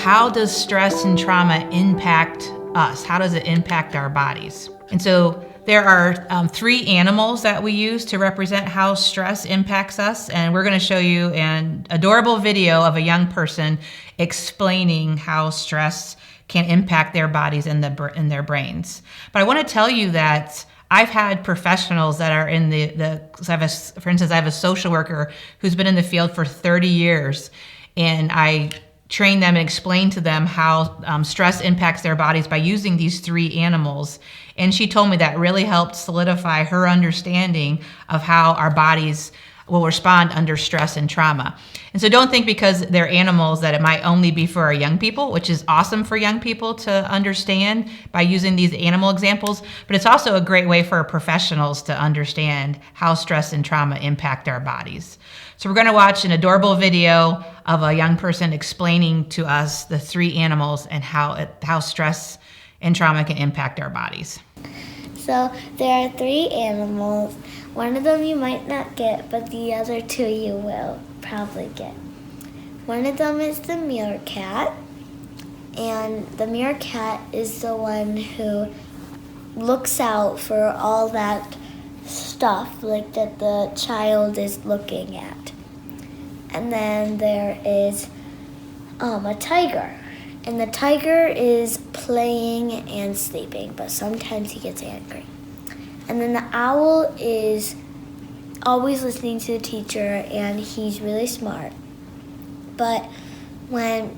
how does stress and trauma impact us? How does it impact our bodies? And so there are 3 animals that we use to represent how stress impacts us. And we're going to show you an adorable video of a young person explaining how stress can impact their bodies and their brains. But I want to tell you that I've had professionals that are in for instance, I have a social worker who's been in the field for 30 years, and I train them and explain to them how stress impacts their bodies by using these 3 animals. And she told me that really helped solidify her understanding of how our bodies will respond under stress and trauma. And so don't think because they're animals that it might only be for our young people, which is awesome for young people to understand by using these animal examples, but it's also a great way for professionals to understand how stress and trauma impact our bodies. So we're going to watch an adorable video of a young person explaining to us the 3 animals and how stress and trauma can impact our bodies. So there are 3 animals. One of them you might not get, but the other 2 you will probably get. One of them is the meerkat, and the meerkat is the one who looks out for all that stuff like that the child is looking at. And then there is a tiger, and the tiger is playing and sleeping, but sometimes he gets angry. And then the owl is always listening to the teacher, and he's really smart. But when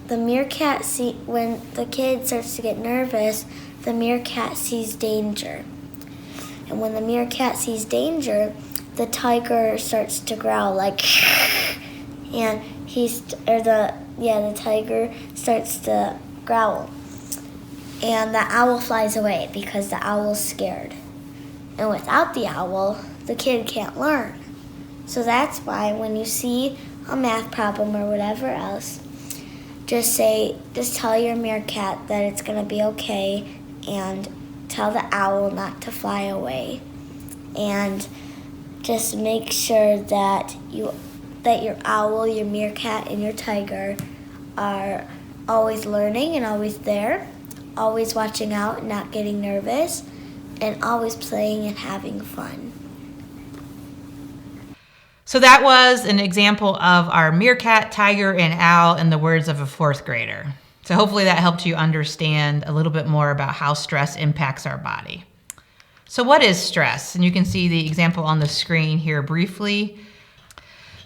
the kid starts to get nervous, the meerkat sees danger. And when the meerkat sees danger, the tiger starts to growl like, and the tiger starts to growl. And the owl flies away because the owl's scared. And without the owl, the kid can't learn. So that's why when you see a math problem or whatever else, just tell your meerkat that it's going to be okay, and tell the owl not to fly away. And just make sure that your owl, your meerkat, and your tiger are always learning and always there, always watching out and not getting nervous, and always playing and having fun. So that was an example of our meerkat, tiger, and owl in the words of a 4th grader. So hopefully that helped you understand a little bit more about how stress impacts our body. So what is stress? And you can see the example on the screen here briefly.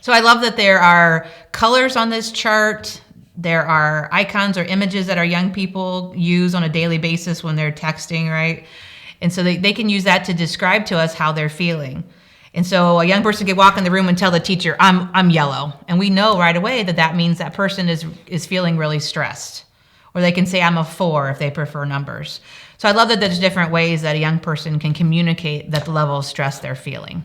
So I love that there are colors on this chart. There are icons or images that our young people use on a daily basis when they're texting, right? And so they can use that to describe to us how they're feeling. And so a young person could walk in the room and tell the teacher, I'm yellow. And we know right away that means that person is feeling really stressed. Or they can say, I'm a 4 if they prefer numbers. So I love that there's different ways that a young person can communicate that the level of stress they're feeling.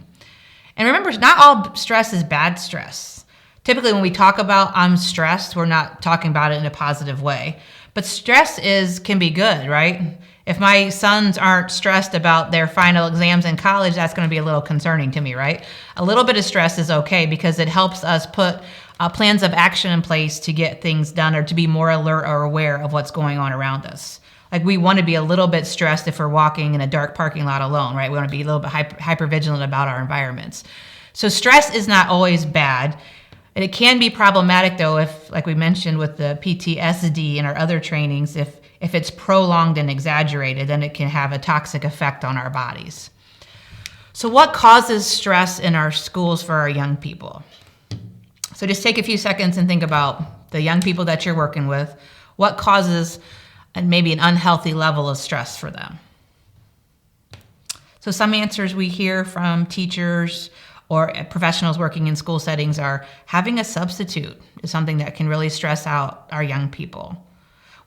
And remember, not all stress is bad stress. Typically when we talk about I'm stressed, we're not talking about it in a positive way. But stress can be good, right? If my sons aren't stressed about their final exams in college, that's going to be a little concerning to me, right? A little bit of stress is okay because it helps us put plans of action in place to get things done or to be more alert or aware of what's going on around us. Like we want to be a little bit stressed if we're walking in a dark parking lot alone, right? We want to be a little bit hyper vigilant about our environments. So stress is not always bad. And it can be problematic though if, like we mentioned with the PTSD and our other trainings, if it's prolonged and exaggerated, then it can have a toxic effect on our bodies. So what causes stress in our schools for our young people? So just take a few seconds and think about the young people that you're working with. What causes maybe an unhealthy level of stress for them? So some answers we hear from teachers or professionals working in school settings are having a substitute is something that can really stress out our young people.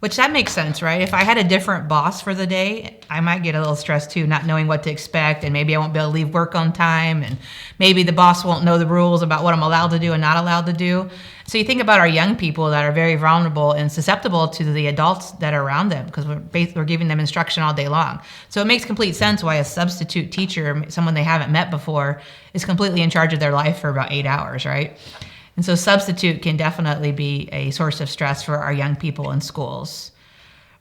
Which that makes sense, right? If I had a different boss for the day, I might get a little stressed too, not knowing what to expect, and maybe I won't be able to leave work on time, and maybe the boss won't know the rules about what I'm allowed to do and not allowed to do. So you think about our young people that are very vulnerable and susceptible to the adults that are around them because we're giving them instruction all day long. So it makes complete sense why a substitute teacher, someone they haven't met before, is completely in charge of their life for about 8 hours, right? And so substitute can definitely be a source of stress for our young people in schools.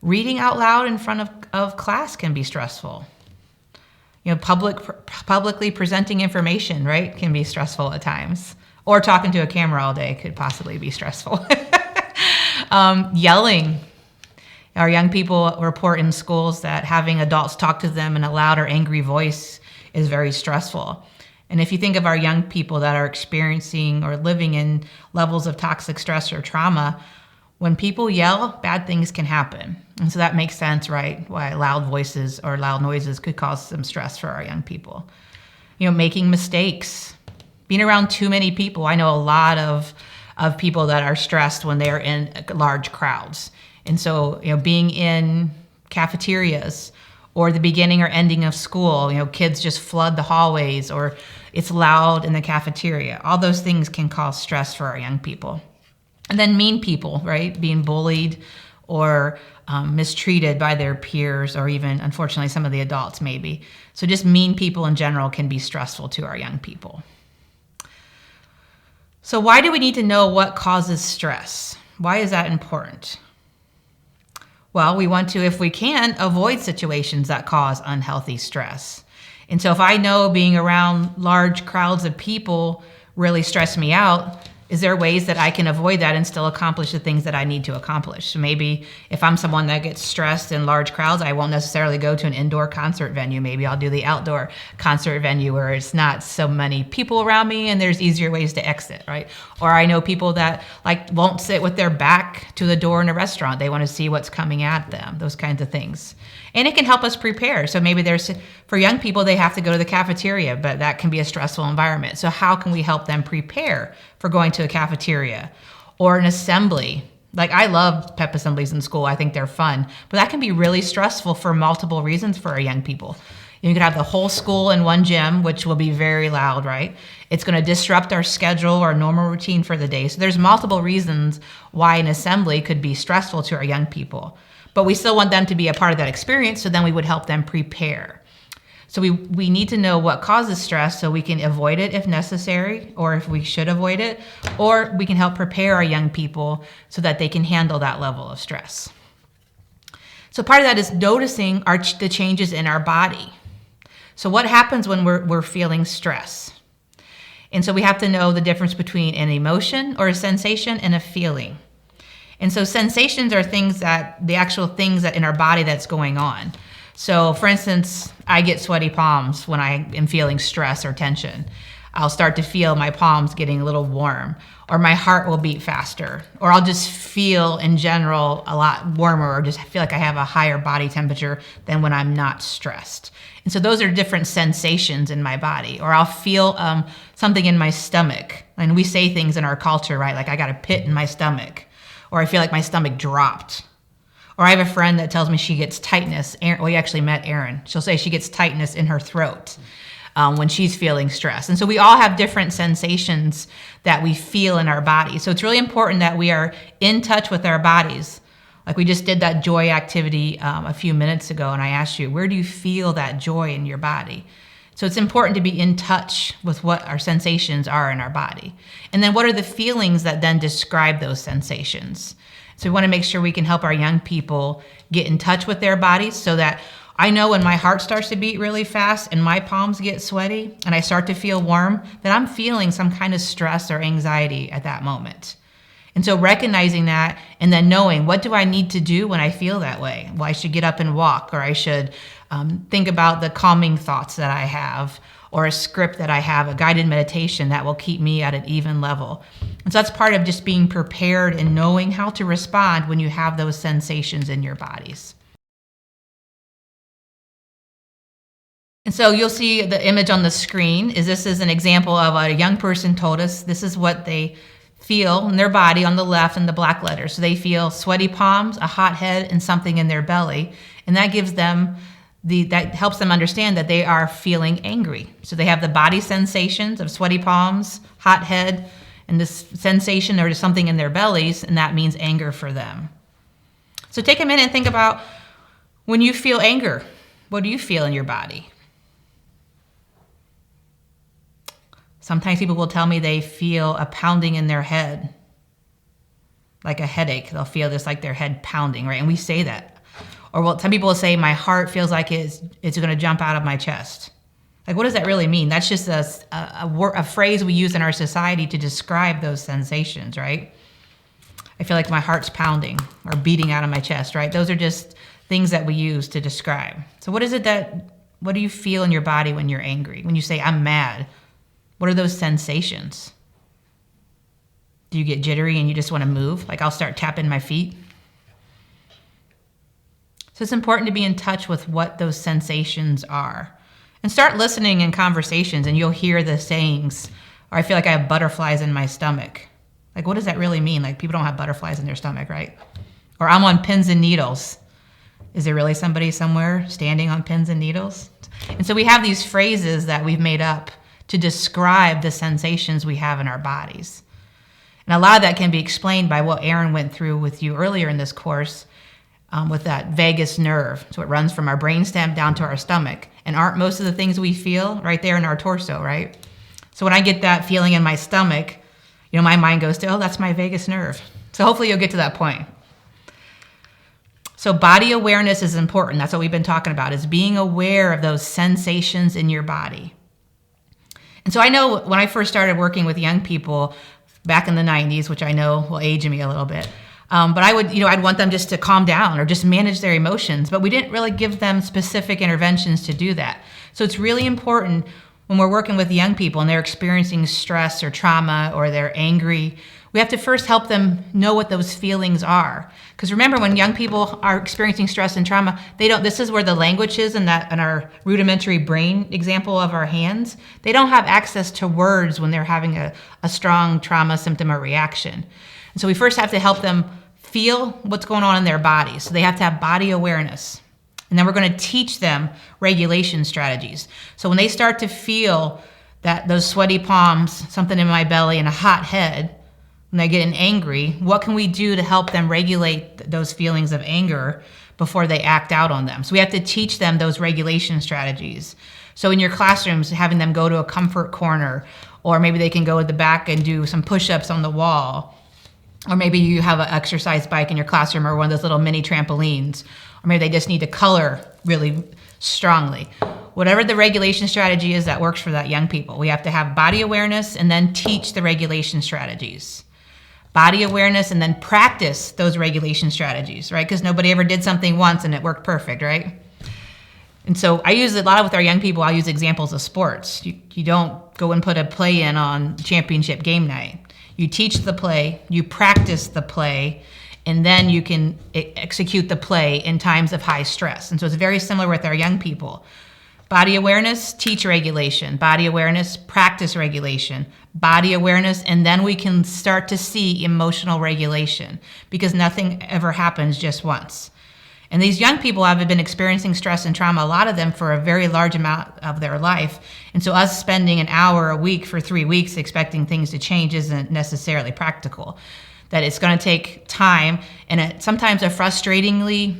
Reading out loud in front of class can be stressful. Publicly presenting information, right, can be stressful at times. Or talking to a camera all day could possibly be stressful. Yelling. Our young people report in schools that having adults talk to them in a loud or angry voice is very stressful. And if you think of our young people that are experiencing or living in levels of toxic stress or trauma, when people yell, bad things can happen. And so that makes sense, right? Why loud voices or loud noises could cause some stress for our young people. Making mistakes, being around too many people. I know a lot of people that are stressed when they're in large crowds. And so, being in cafeterias or the beginning or ending of school, kids just flood the hallways, or it's loud in the cafeteria. All those things can cause stress for our young people. And then mean people, right? Being bullied or mistreated by their peers, or even, unfortunately, some of the adults maybe. So just mean people in general can be stressful to our young people. So why do we need to know what causes stress? Why is that important? Well, we want to, if we can, avoid situations that cause unhealthy stress. And so if I know being around large crowds of people really stress me out, is there ways that I can avoid that and still accomplish the things that I need to accomplish? So maybe if I'm someone that gets stressed in large crowds, I won't necessarily go to an indoor concert venue. Maybe I'll do the outdoor concert venue where it's not so many people around me and there's easier ways to exit, right? Or I know people that won't sit with their back to the door in a restaurant. They want to see what's coming at them, those kinds of things. And it can help us prepare. So maybe for young people, they have to go to the cafeteria, but that can be a stressful environment. So how can we help them prepare for going to a cafeteria or an assembly? I love pep assemblies in school. I think they're fun, but that can be really stressful for multiple reasons for our young people. You could have the whole school in one gym, which will be very loud, right? It's going to disrupt our schedule, our normal routine for the day. So there's multiple reasons why an assembly could be stressful to our young people. But we still want them to be a part of that experience, so then we would help them prepare. So we need to know what causes stress so we can avoid it if necessary, or if we should avoid it, or we can help prepare our young people so that they can handle that level of stress. So part of that is noticing the changes in our body. So what happens when we're feeling stress? And so we have to know the difference between an emotion or a sensation and a feeling. And so sensations are the actual things that in our body that's going on. So for instance, I get sweaty palms when I am feeling stress or tension. I'll start to feel my palms getting a little warm, or my heart will beat faster, or I'll just feel in general a lot warmer, or just feel like I have a higher body temperature than when I'm not stressed. And so those are different sensations in my body. Or I'll feel something in my stomach. And we say things in our culture, right? Like I got a pit in my stomach. Or I feel like my stomach dropped. Or I have a friend that tells me she gets tightness. We actually met Erin. She'll say she gets tightness in her throat when she's feeling stress. And so we all have different sensations that we feel in our body. So it's really important that we are in touch with our bodies. Like we just did that joy activity a few minutes ago, and I asked you, where do you feel that joy in your body? So it's important to be in touch with what our sensations are in our body. And then what are the feelings that then describe those sensations? So we want to make sure we can help our young people get in touch with their bodies, so that I know when my heart starts to beat really fast and my palms get sweaty and I start to feel warm, that I'm feeling some kind of stress or anxiety at that moment. And so recognizing that and then knowing, what do I need to do when I feel that way? Well, I should get up and walk, or I should think about the calming thoughts that I have, or a script that I have, a guided meditation that will keep me at an even level. And so that's part of just being prepared and knowing how to respond when you have those sensations in your bodies. And so you'll see the image on the screen. This is an example of a young person told us this is what they feel in their body on the left in the black letters. So they feel sweaty palms, a hot head, and something in their belly. And that gives them that helps them understand that they are feeling angry. So they have the body sensations of sweaty palms, hot head, and this sensation or something in their bellies, and that means anger for them. So take a minute and think about when you feel anger, what do you feel in your body? Sometimes people will tell me they feel a pounding in their head, like a headache. They'll feel this like their head pounding, right? And we say that. Or some people will say, my heart feels like it's going to jump out of my chest. Like, what does that really mean? That's just a phrase we use in our society to describe those sensations, right? I feel like my heart's pounding or beating out of my chest, right? Those are just things that we use to describe. So what do you feel in your body when you're angry? When you say, I'm mad, what are those sensations? Do you get jittery and you just want to move? Like I'll start tapping my feet. So it's important to be in touch with what those sensations are. And start listening in conversations and you'll hear the sayings, or I feel like I have butterflies in my stomach. Like, what does that really mean? Like, people don't have butterflies in their stomach, right? Or I'm on pins and needles. Is there really somebody somewhere standing on pins and needles? And so we have these phrases that we've made up to describe the sensations we have in our bodies. And a lot of that can be explained by what Aaron went through with you earlier in this course with that vagus nerve. So it runs from our brainstem down to our stomach. And aren't most of the things we feel right there in our torso, right? So when I get that feeling in my stomach, my mind goes to, oh, that's my vagus nerve. So hopefully you'll get to that point. So body awareness is important. That's what we've been talking about, is being aware of those sensations in your body. And so I know when I first started working with young people back in the 90s, which I know will age me a little bit, but I'd want them just to calm down or just manage their emotions, but we didn't really give them specific interventions to do that. So it's really important when we're working with young people and they're experiencing stress or trauma or they're angry, we have to first help them know what those feelings are. Because remember, when young people are experiencing stress and trauma, this is where the language is in our rudimentary brain example of our hands. They don't have access to words when they're having a strong trauma symptom or reaction. And so we first have to help them feel what's going on in their body. So they have to have body awareness. And then we're going to teach them regulation strategies. So when they start to feel those sweaty palms, something in my belly, and a hot head, when they get angry, what can we do to help them regulate those feelings of anger before they act out on them? So we have to teach them those regulation strategies. So in your classrooms, having them go to a comfort corner, or maybe they can go at the back and do some push-ups on the wall. Or maybe you have an exercise bike in your classroom or one of those little mini trampolines. Or maybe they just need to color really strongly. Whatever the regulation strategy is that works for that young people, we have to have body awareness and then teach the regulation strategies. Body awareness and then practice those regulation strategies, right? Because nobody ever did something once and it worked perfect, right? And so I use a lot with our young people, I'll use examples of sports. You don't go and put a play in on championship game night. You teach the play, you practice the play, and then you can execute the play in times of high stress. And so it's very similar with our young people. Body awareness, teach regulation. Body awareness, practice regulation. Body awareness, and then we can start to see emotional regulation, because nothing ever happens just once. And these young people have been experiencing stress and trauma, a lot of them for a very large amount of their life. And so us spending an hour a week for 3 weeks expecting things to change isn't necessarily practical. That it's going to take time and sometimes a frustratingly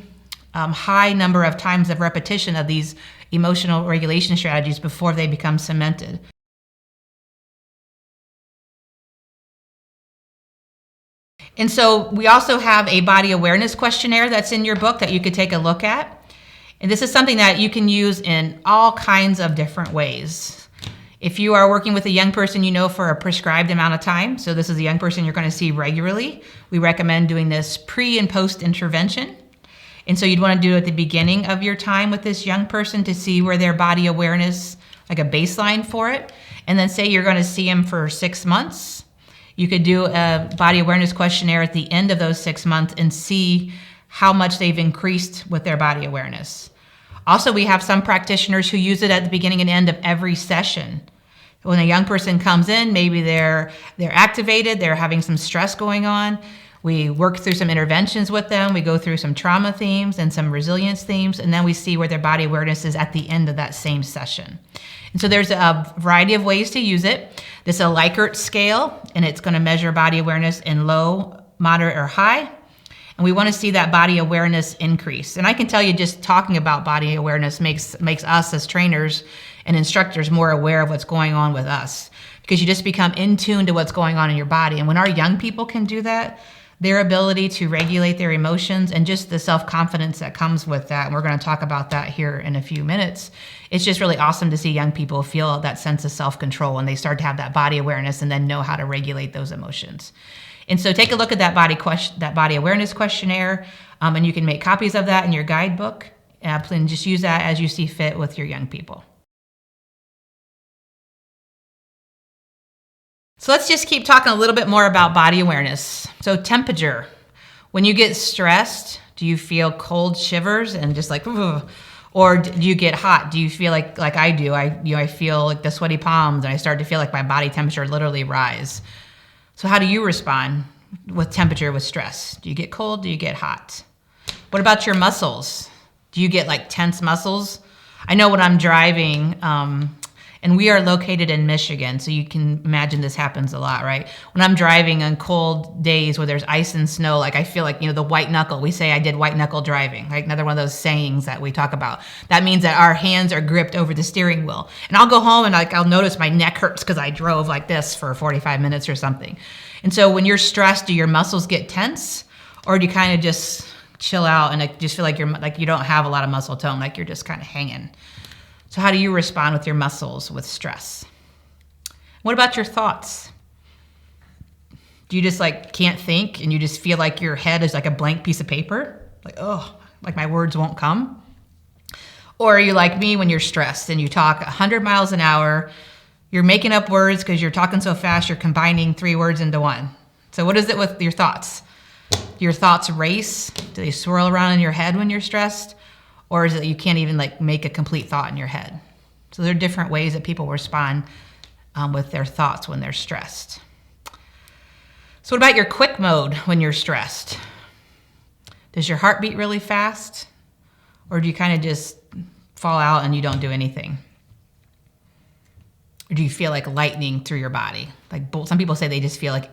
high number of times of repetition of these emotional regulation strategies before they become cemented. And so we also have a body awareness questionnaire that's in your book that you could take a look at. And this is something that you can use in all kinds of different ways. If you are working with a young person for a prescribed amount of time, so this is a young person you're going to see regularly, we recommend doing this pre and post intervention. And so you'd want to do it at the beginning of your time with this young person to see where their body awareness, like a baseline for it. And then say you're going to see them for 6 months. You could do a body awareness questionnaire at the end of those 6 months and see how much they've increased with their body awareness. Also, we have some practitioners who use it at the beginning and end of every session. When a young person comes in, maybe they're activated, they're having some stress going on. We work through some interventions with them. We go through some trauma themes and some resilience themes, and then we see where their body awareness is at the end of that same session. And so there's a variety of ways to use it. This is a Likert scale, and it's going to measure body awareness in low, moderate, or high. And we want to see that body awareness increase. And I can tell you, just talking about body awareness makes us as trainers and instructors more aware of what's going on with us. because you just become in tune to what's going on in your body. And when our young people can do that, their ability to regulate their emotions and just the self-confidence that comes with that, and we're going to talk about that here in a few minutes, it's just really awesome to see young people feel that sense of self-control when they start to have that body awareness and then know how to regulate those emotions. And so take a look at that body awareness questionnaire, and you can make copies of that in your guidebook, and just use that as you see fit with your young people. So let's just keep talking a little bit more about body awareness. So temperature. When you get stressed, do you feel cold shivers and just like, ugh, or do you get hot? Do you feel like I do? I feel like the sweaty palms, and I start to feel like my body temperature literally rise. So how do you respond with temperature with stress? Do you get cold? Do you get hot? What about your muscles? Do you get like tense muscles? I know when I'm driving, and we are located in Michigan, so you can imagine this happens a lot, right? When I'm driving on cold days where there's ice and snow, like I feel like, the white knuckle, we say I did white knuckle driving, like another one of those sayings that we talk about. That means that our hands are gripped over the steering wheel. And I'll go home and I'll notice my neck hurts because I drove like this for 45 minutes or something. And so when you're stressed, do your muscles get tense, or do you kind of just chill out and just feel like you don't have a lot of muscle tone, like you're just kind of hanging? So how do you respond with your muscles with stress? What about your thoughts? Do you just can't think and you just feel like your head is like a blank piece of paper? Like my words won't come? Or are you like me when you're stressed and you talk 100 miles an hour, you're making up words because you're talking so fast, you're combining 3 words into one. So what is it with your thoughts? Your thoughts race? Do they swirl around in your head when you're stressed? Or is it you can't even make a complete thought in your head? So there are different ways that people respond with their thoughts when they're stressed. So what about your quick mode when you're stressed? Does your heart beat really fast? Or do you kind of just fall out and you don't do anything? Or do you feel like lightning through your body? Some people say they just feel like,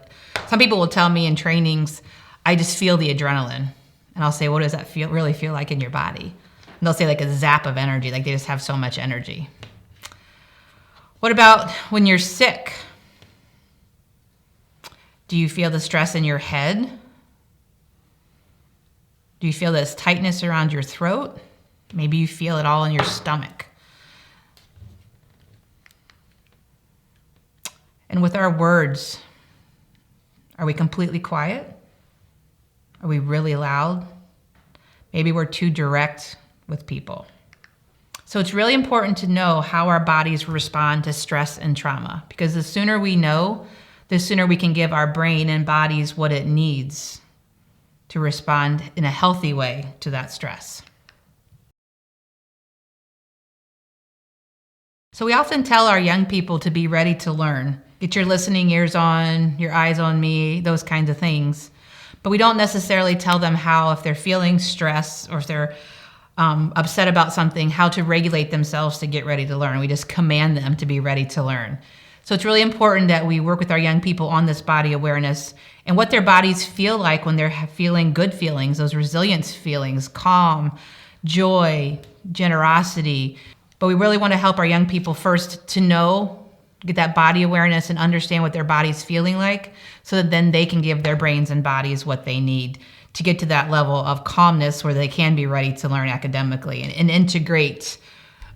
some people will tell me in trainings, I just feel the adrenaline. And I'll say, what does that really feel like in your body? And they'll say like a zap of energy, like they just have so much energy. What about when you're sick? Do you feel the stress in your head? Do you feel this tightness around your throat? Maybe you feel it all in your stomach. And with our words, are we completely quiet? Are we really loud? Maybe we're too direct with people. So it's really important to know how our bodies respond to stress and trauma, because the sooner we know, the sooner we can give our brain and bodies what it needs to respond in a healthy way to that stress. So we often tell our young people to be ready to learn. Get your listening ears on, your eyes on me, those kinds of things. But we don't necessarily tell them how, if they're feeling stress or if they're upset about something, how to regulate themselves to get ready to learn. We just command them to be ready to learn. So it's really important that we work with our young people on this body awareness and what their bodies feel like when they're feeling good feelings, those resilience feelings, calm, joy, generosity. But we really want to help our young people first to know, get that body awareness and understand what their body's feeling like, so that then they can give their brains and bodies what they need to get to that level of calmness where they can be ready to learn academically and integrate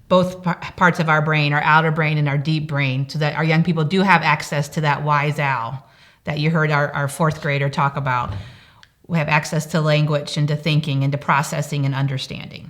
both parts of our brain, our outer brain and our deep brain, so that our young people do have access to that wise owl that you heard our 4th grader talk about. We have access to language and to thinking and to processing and understanding.